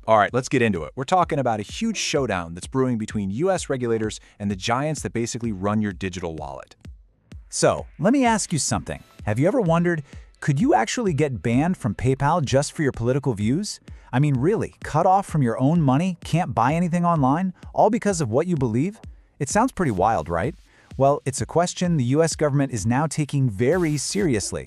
All right, let's get into it. We're talking about a huge showdown that's brewing between US regulators and the giants that basically run your digital wallet. So, let me ask you something. Have you ever wondered, could you actually get banned from PayPal just for your political views? I mean, really, cut off from your own money, can't buy anything online, all because of what you believe? It sounds pretty wild, right? Well, it's a question the US government is now taking very seriously.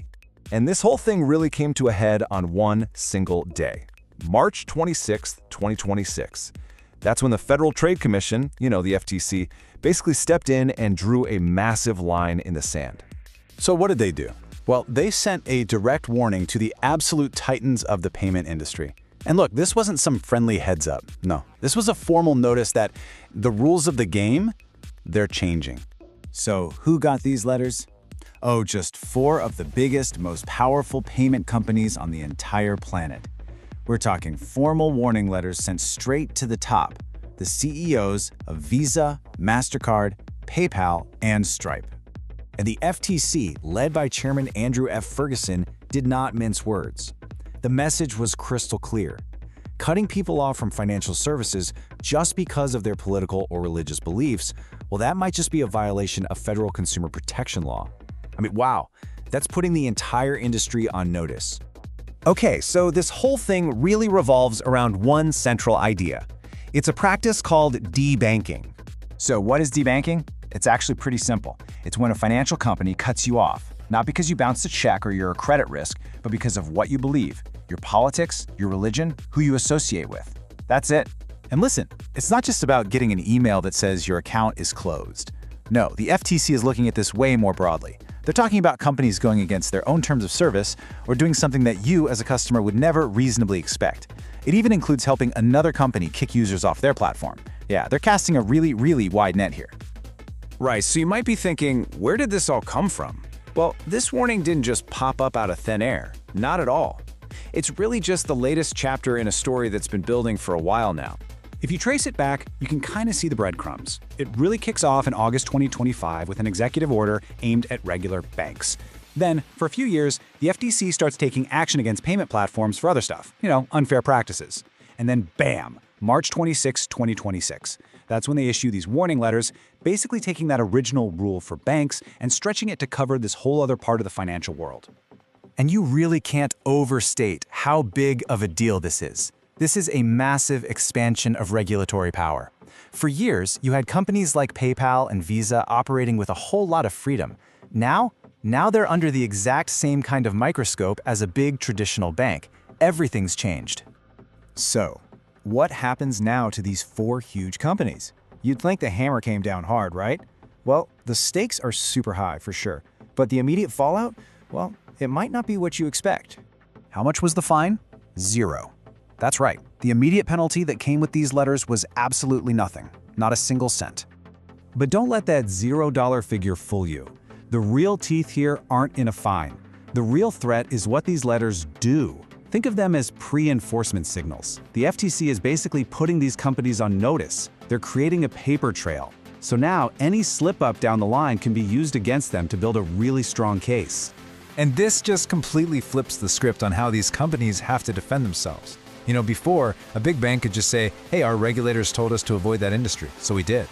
And this whole thing really came to a head on one single day. March 26, 2026. That's when the Federal Trade Commission, the FTC, basically stepped in and drew a massive line in the sand. So what did they do? Well, they sent a direct warning to the absolute titans of the payment industry. And look, this wasn't some friendly heads up. No, this was a formal notice that the rules of the game, they're changing. So who got these letters? Oh, just 4 of the biggest, most powerful payment companies on the entire planet. We're talking formal warning letters sent straight to the top, the CEOs of Visa, Mastercard, PayPal, and Stripe. And the FTC, led by Chairman Andrew F. Ferguson, did not mince words. The message was crystal clear. Cutting people off from financial services just because of their political or religious beliefs, well, that might just be a violation of federal consumer protection law. I mean, wow, that's putting the entire industry on notice. Okay, so this whole thing really revolves around one central idea. It's a practice called debanking. So what is debanking? It's actually pretty simple. It's when a financial company cuts you off, not because you bounced a check or you're a credit risk, but because of what you believe, your politics, your religion, who you associate with. That's it. And listen, it's not just about getting an email that says your account is closed. No, the FTC is looking at this way more broadly. They're talking about companies going against their own terms of service or doing something that you as a customer would never reasonably expect. It even includes helping another company kick users off their platform. Yeah, they're casting a really, really wide net here. Right, so you might be thinking, where did this all come from? Well, this warning didn't just pop up out of thin air. Not at all. It's really just the latest chapter in a story that's been building for a while now. If you trace it back, you can kind of see the breadcrumbs. It really kicks off in August 2025 with an executive order aimed at regular banks. Then, for a few years, the FTC starts taking action against payment platforms for other stuff, unfair practices. And then bam, March 26, 2026. That's when they issue these warning letters, basically taking that original rule for banks and stretching it to cover this whole other part of the financial world. And you really can't overstate how big of a deal this is. This is a massive expansion of regulatory power. For years, you had companies like PayPal and Visa operating with a whole lot of freedom. Now they're under the exact same kind of microscope as a big traditional bank. Everything's changed. So, what happens now to these 4 huge companies? You'd think the hammer came down hard, right? Well, the stakes are super high for sure, but the immediate fallout, well, it might not be what you expect. How much was the fine? 0. That's right. The immediate penalty that came with these letters was absolutely nothing, not a single cent. But don't let that $0 figure fool you. The real teeth here aren't in a fine. The real threat is what these letters do. Think of them as pre-enforcement signals. The FTC is basically putting these companies on notice. They're creating a paper trail. So now any slip-up down the line can be used against them to build a really strong case. And this just completely flips the script on how these companies have to defend themselves. Before, a big bank could just say, hey, our regulators told us to avoid that industry, so we did.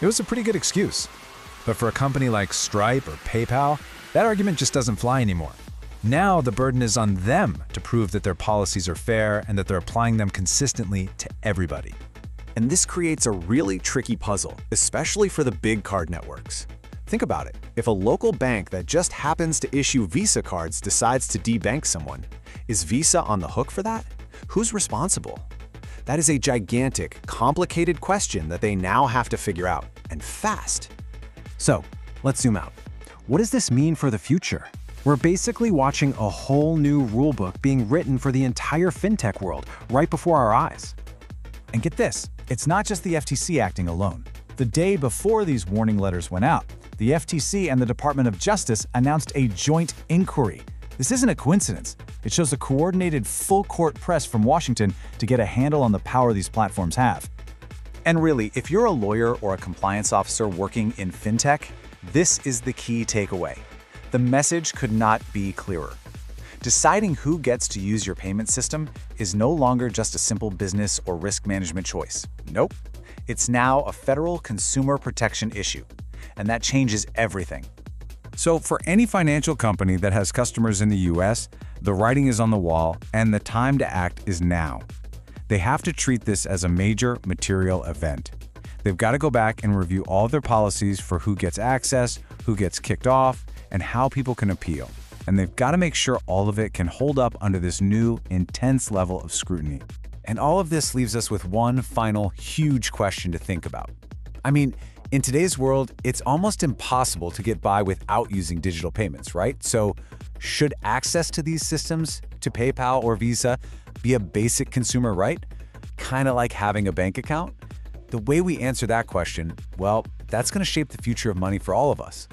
It was a pretty good excuse. But for a company like Stripe or PayPal, that argument just doesn't fly anymore. Now the burden is on them to prove that their policies are fair and that they're applying them consistently to everybody. And this creates a really tricky puzzle, especially for the big card networks. Think about it. If a local bank that just happens to issue Visa cards decides to debank someone, is Visa on the hook for that? Who's responsible? That is a gigantic, complicated question that they now have to figure out, and fast. So, let's zoom out. What does this mean for the future? We're basically watching a whole new rulebook being written for the entire fintech world right before our eyes. And get this, it's not just the FTC acting alone. The day before these warning letters went out, the FTC and the Department of Justice announced a joint inquiry. This isn't a coincidence. It shows a coordinated full-court press from Washington to get a handle on the power these platforms have. And really, if you're a lawyer or a compliance officer working in fintech, this is the key takeaway. The message could not be clearer. Deciding who gets to use your payment system is no longer just a simple business or risk management choice. Nope. It's now a federal consumer protection issue, and that changes everything. So for any financial company that has customers in the US, the writing is on the wall and the time to act is now. They have to treat this as a major material event. They've got to go back and review all of their policies for who gets access, who gets kicked off, and how people can appeal. And they've got to make sure all of it can hold up under this new, intense level of scrutiny. And all of this leaves us with one final huge question to think about. I mean, in today's world, it's almost impossible to get by without using digital payments, right? So should access to these systems, to PayPal or Visa, be a basic consumer right? Kind of like having a bank account? The way we answer that question, well, that's going to shape the future of money for all of us.